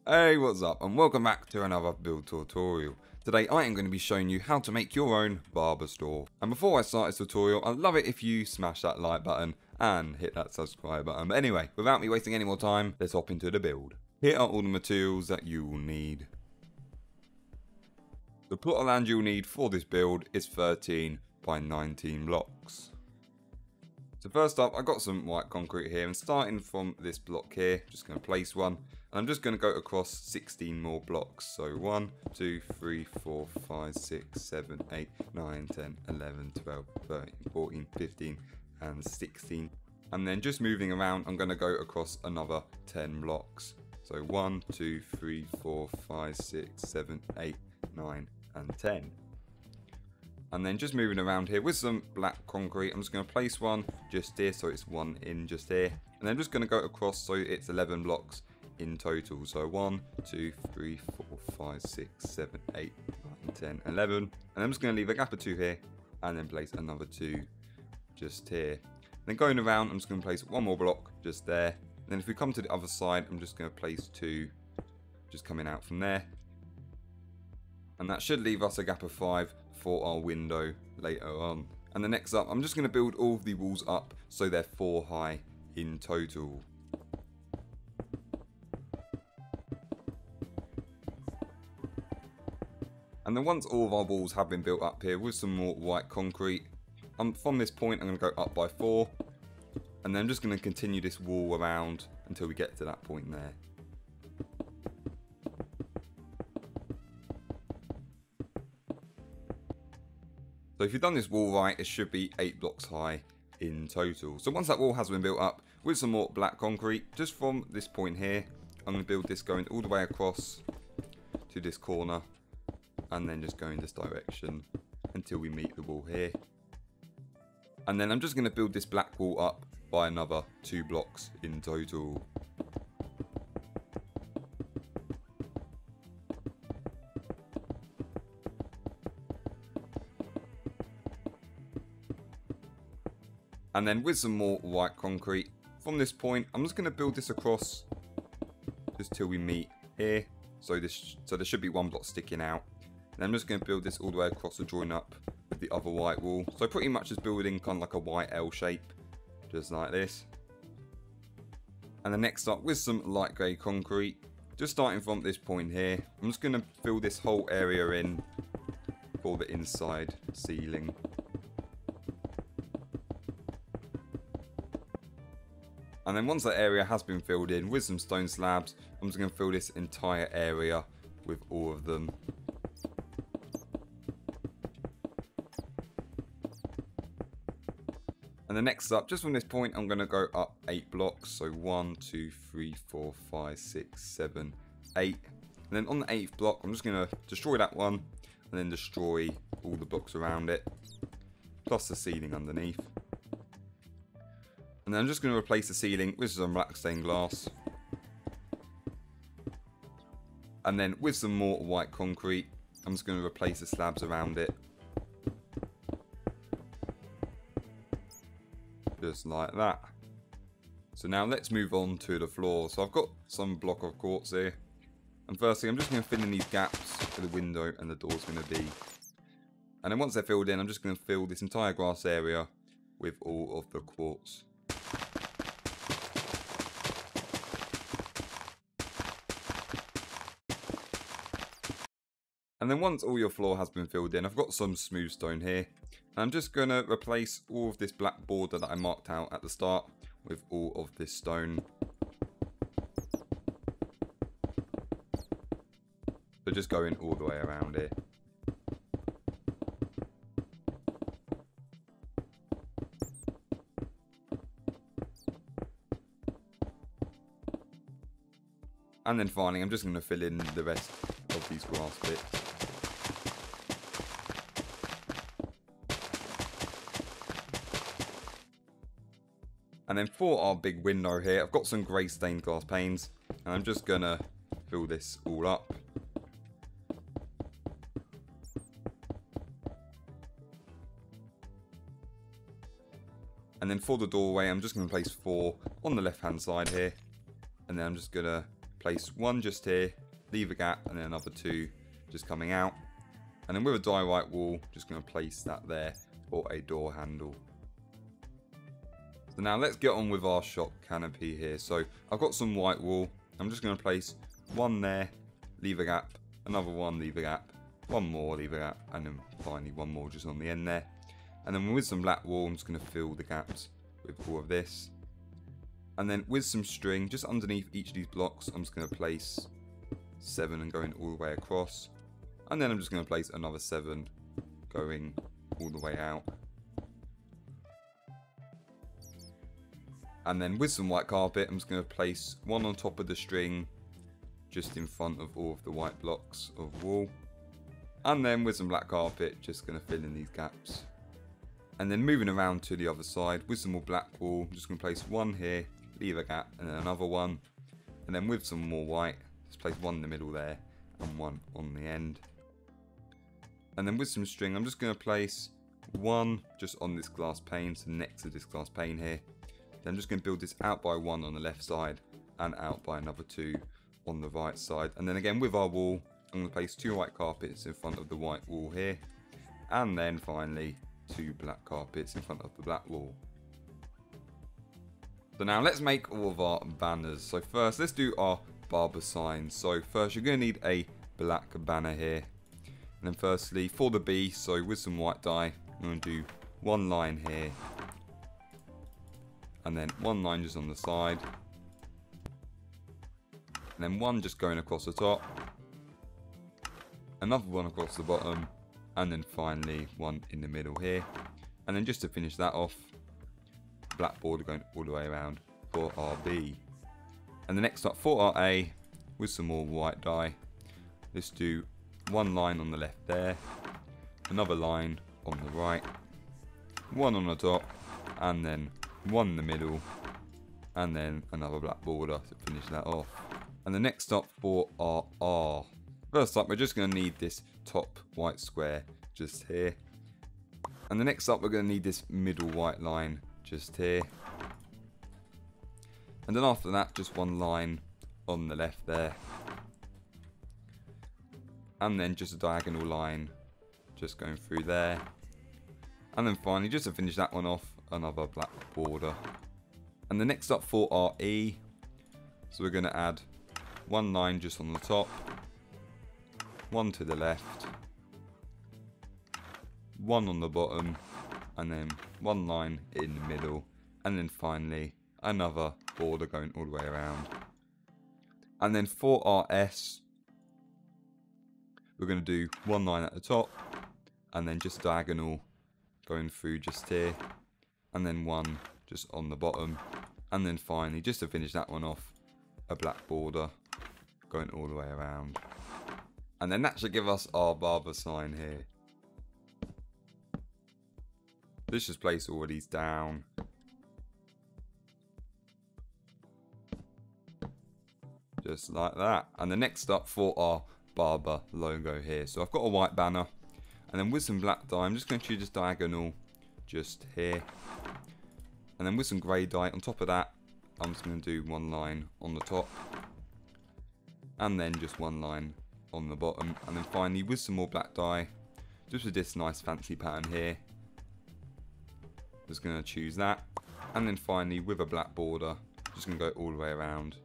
Hey, what's up, and welcome back to another build tutorial. Today I am going to be showing you how to make your own barber store. And before I start this tutorial, I'd love it if you smash that like button and hit that subscribe button. But anyway, without me wasting any more time, let's hop into the build. Here are all the materials that you will need. The plot of land you'll need for this build is 13 by 19 blocks. So first up, I got some white concrete here, and starting from this block here, just going to place one, and I'm just going to go across 16 more blocks. So 1, 2, 3, 4, 5, 6, 7, 8, 9, 10, 11, 12, 13, 14, 15, and 16. And then just moving around, I'm going to go across another 10 blocks. So 1, 2, 3, 4, 5, 6, 7, 8, 9, and 10. And then just moving around here with some black concrete, I'm just going to place one just here, so it's one in just here. And then I'm just going to go across so it's 11 blocks in total. So 1, 2, 3, 4, 5, 6, 7, 8, 9, 10, 11. And I'm just going to leave a gap or 2 here and then place another 2 just here. And then going around, I'm just going to place one more block just there. And then if we come to the other side, I'm just going to place 2 just coming out from there. And that should leave us a gap of 5 for our window later on. And the next up, I'm just going to build all of the walls up so they're 4 high in total. And then once all of our walls have been built up here with some more white concrete, from this point I'm going to go up by 4, and then I'm just going to continue this wall around until we get to that point there. So if you've done this wall right, it should be 8 blocks high in total. So once that wall has been built up with some more black concrete, just from this point here, I'm going to build this going all the way across to this corner, and then just go in this direction until we meet the wall here. And then I'm just going to build this black wall up by another 2 blocks in total. And then with some more white concrete, from this point, I'm just going to build this across just till we meet here. So there should be 1 block sticking out. And I'm just going to build this all the way across to join up with the other white wall. So pretty much just building kind of like a white L shape, just like this. And then next up, with some light grey concrete, just starting from this point here, I'm just going to fill this whole area in for the inside ceiling. And then once that area has been filled in with some stone slabs, I'm just going to fill this entire area with all of them. And then next up, just from this point, I'm going to go up 8 blocks. So 1, 2, 3, 4, 5, 6, 7, 8. And then on the 8th block, I'm just going to destroy that one and then destroy all the blocks around it, plus the ceiling underneath. And then I'm just going to replace the ceiling with some black stained glass. And then with some more white concrete, I'm just going to replace the slabs around it. Just like that. So now let's move on to the floor. So I've got some block of quartz here. And firstly, I'm just going to fill in these gaps where the window and the door is going to be. And then once they're filled in, I'm just going to fill this entire grass area with all of the quartz. And then once all your floor has been filled in, I've got some smooth stone here. And I'm just going to replace all of this black border that I marked out at the start with all of this stone. So just going all the way around here. And then finally, I'm just going to fill in the rest of these grass bits. And then for our big window here, I've got some grey stained glass panes, and I'm just going to fill this all up. And then for the doorway, I'm just going to place 4 on the left hand side here. And then I'm just going to place one just here, leave a gap, and then another two just coming out. And then with a die right wall, just going to place that there for a door handle. So now let's get on with our shop canopy here. So I've got some white wool. I'm just going to place one there, leave a gap, another one, leave a gap, one more, leave a gap, and then finally one more just on the end there. And then with some black wool, I'm just going to fill the gaps with all of this. And then with some string, just underneath each of these blocks, I'm just going to place 7 and going all the way across. And then I'm just going to place another 7 going all the way out. And then with some white carpet, I'm just going to place one on top of the string, just in front of all of the white blocks of wool. And then with some black carpet, just going to fill in these gaps. And then moving around to the other side, with some more black wool, I'm just going to place one here, leave a gap, and then another one. And then with some more white, just place one in the middle there, and one on the end. And then with some string, I'm just going to place one just on this glass pane, so next to this glass pane here. Then I'm just going to build this out by one on the left side and out by another 2 on the right side. And then again with our wall, I'm going to place 2 white carpets in front of the white wall here. And then finally 2 black carpets in front of the black wall. So now let's make all of our banners. So first let's do our barber signs. So first you're going to need a black banner here. And then firstly for the B, so with some white dye, I'm going to do one line here. And then one line just on the side. And then one just going across the top. Another one across the bottom. And then finally one in the middle here. And then just to finish that off, black border going all the way around for our B. And the next up for our A, with some more white dye, let's do one line on the left there. Another line on the right. One on the top. And then one in the middle, and then another black border to finish that off. And the next up for our R. First up, we're just going to need this top white square just here. And the next up, we're going to need this middle white line just here. And then after that, just one line on the left there. And then just a diagonal line just going through there. And then finally, just to finish that one off, another black border. And the next up for our E, so we're going to add one line just on the top, one to the left, one on the bottom, and then one line in the middle, and then finally another border going all the way around. And then for our S, we're going to do one line at the top, and then just diagonal going through just here. And then one just on the bottom. And then finally, just to finish that one off, a black border going all the way around. And then that should give us our barber sign here. Let's just place all of these down. Just like that. And the next up for our barber logo here. So I've got a white banner. And then with some black dye, I'm just going to choose this diagonal just here. And then with some grey dye on top of that, I'm just going to do one line on the top. And then just one line on the bottom. And then finally with some more black dye, just with this nice fancy pattern here. Just going to choose that. And then finally with a black border, just going to go all the way around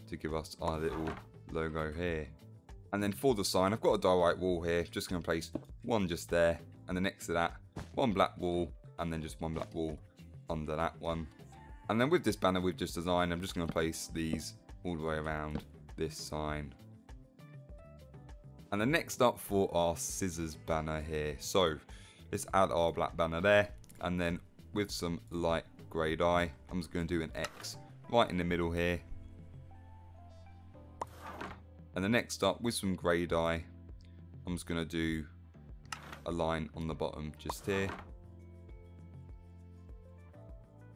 to give us our little logo here. And then for the sign, I've got a die white wall here. Just going to place one just there. And then next to that, one black wall. And then just one black wall under that one. And then with this banner we've just designed, I'm just going to place these all the way around this sign. And then next up for our scissors banner here. So let's add our black banner there. And then with some light grey dye, I'm just going to do an X right in the middle here. And then next up with some grey dye, I'm just going to do a line on the bottom just here.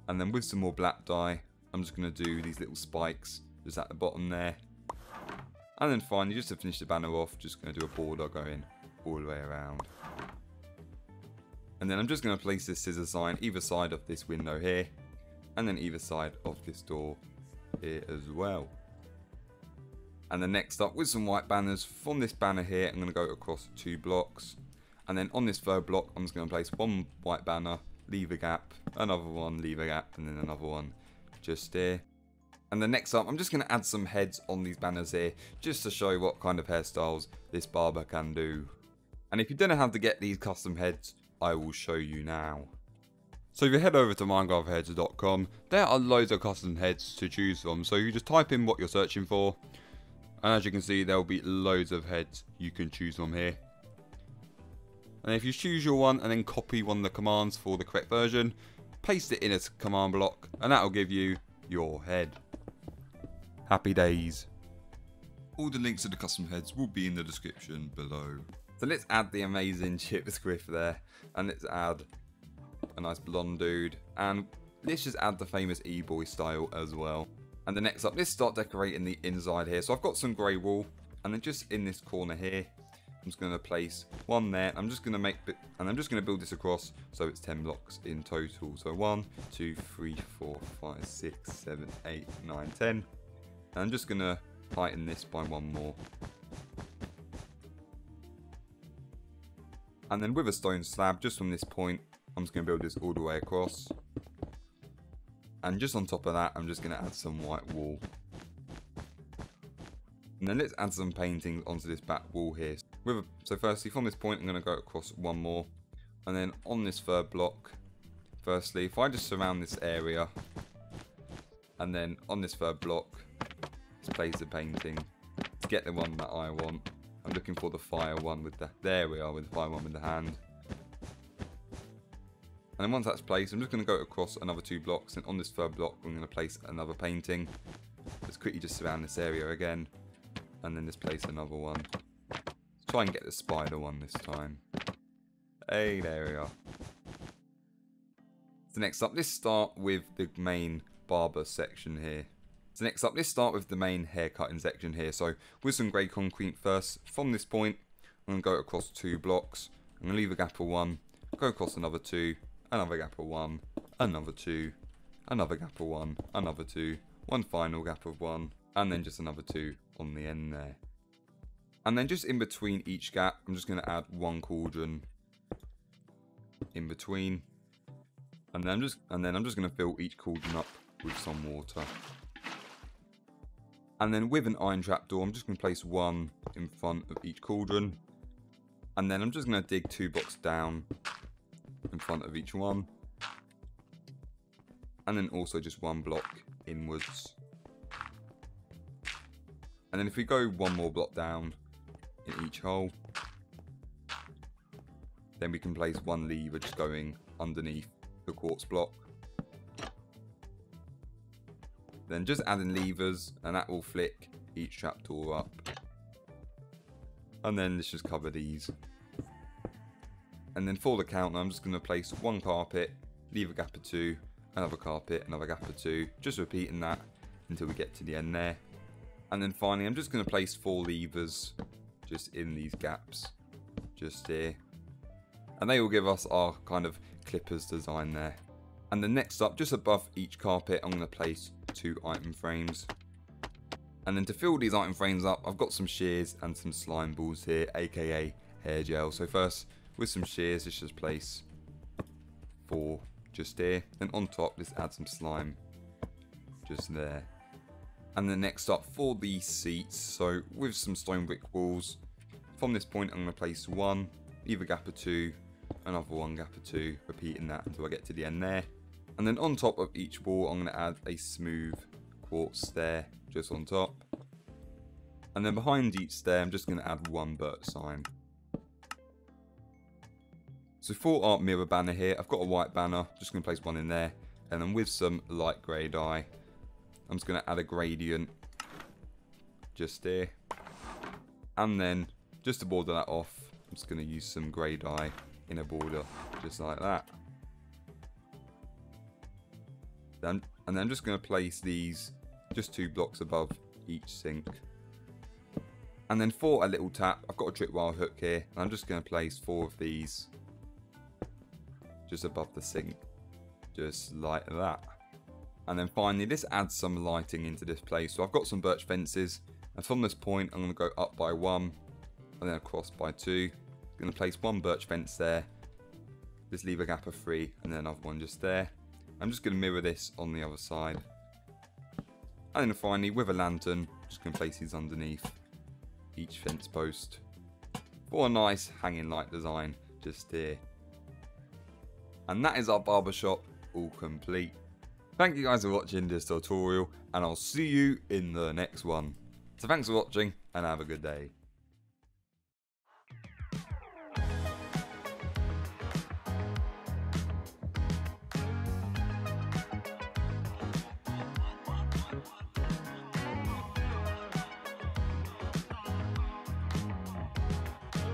And then with some more black dye, I'm just going to do these little spikes just at the bottom there. And then finally, just to finish the banner off, just going to do a border going all the way around. And then I'm just going to place this scissor sign either side of this window here. And then either side of this door here as well. And then next up, with some white banners, from this banner here, I'm going to go across 2 blocks. And then on this third block, I'm just going to place one white banner, leave a gap, another one, leave a gap, and then another one just here. And then next up, I'm just going to add some heads on these banners here, just to show what kind of hairstyles this barber can do. And if you don't know how to get these custom heads, I will show you now. So if you head over to minecraftheads.com, there are loads of custom heads to choose from. So you just type in what you're searching for, and as you can see, there will be loads of heads you can choose from here. And if you choose your one and then copy one of the commands for the correct version, paste it in a command block, and that will give you your head. Happy days. All the links to the custom heads will be in the description below. So let's add the amazing Chipz griff there, and let's add a nice blonde dude, and let's just add the famous e-boy style as well. And then next up, let's start decorating the inside here. So I've got some grey wool, and then just in this corner here, I'm just going to place one there. I'm just going to build this across so it's 10 blocks in total. So 1, 2, 3, 4, 5, 6, 7, 8, 9, 10. And I'm just going to heighten this by one more. And then with a stone slab, just from this point, I'm just going to build this all the way across. And just on top of that, I'm just going to add some white wool. And then let's add some paintings onto this back wall here. So firstly, from this point, I'm going to go across one more. And then on this third block, firstly, if I just surround this area, and then on this third block, let's place the painting to get the one that I want. I'm looking for the fire one with the, there we are, with the fire one with the hand. And then once that's placed, I'm just going to go across another 2 blocks, and on this third block, I'm going to place another painting. Let's quickly just surround this area again, and then just place another one. Let's try and get the spider one this time. Hey, there we are. So next up, let's start with the main barber section here. So next up, let's start with the main haircutting section here. So with some grey concrete first, from this point, I'm going to go across 2 blocks. I'm going to leave a gap of 1, go across another 2, another gap of 1, another 2, another gap of 1, another 2, one final gap of 1, and then just another 2 on the end there. And then just in between each gap, I'm just going to add 1 cauldron in between. And then I'm just going to fill each cauldron up with some water. And then with an iron trapdoor, I'm just going to place 1 in front of each cauldron. And then I'm just going to dig 2 blocks down in front of each one. And then also just 1 block inwards. And then if we go 1 more block down in each hole, then we can place 1 lever just going underneath the quartz block. Then just adding levers, and that will flick each trapdoor up. And then let's just cover these. And then for the counter, I'm just going to place 1 carpet, leave a gap of 2, another carpet, another gap of 2, just repeating that until we get to the end there. And then finally, I'm just going to place 4 levers just in these gaps, just here. And they will give us our kind of clippers design there. And then next up, just above each carpet, I'm going to place 2 item frames. And then to fill these item frames up, I've got some shears and some slime balls here, aka hair gel. So first, with some shears, let's just place 4 just here. Then on top, let's add some slime just there. And then next up, for these seats, so with some stone brick walls, from this point, I'm going to place 1, leave a gap of 2, another 1 gap of 2, repeating that until I get to the end there. And then on top of each wall, I'm going to add a smooth quartz stair just on top. And then behind each stair, I'm just going to add 1 birch sign. So for our mirror banner here, I've got a white banner, just going to place 1 in there. And then with some light grey dye, I'm just going to add a gradient just here. And then just to border that off, I'm just going to use some grey dye in a border just like that. And then I'm just going to place these just 2 blocks above each sink. And then for a little tap, I've got a tripwire hook here, and I'm just going to place 4 of these just above the sink, just like that. And then finally, let's add some lighting into this place. So I've got some birch fences, And from this point, I'm going to go up by 1 and then across by 2. I'm going to place 1 birch fence there. Just leave a gap of 3 and then another one just there. I'm just going to mirror this on the other side. And then finally, with a lantern, just going to place these underneath each fence post for a nice hanging light design just here. And that is our barber shop all complete. Thank you guys for watching this tutorial, and I'll see you in the next one. So thanks for watching and have a good day.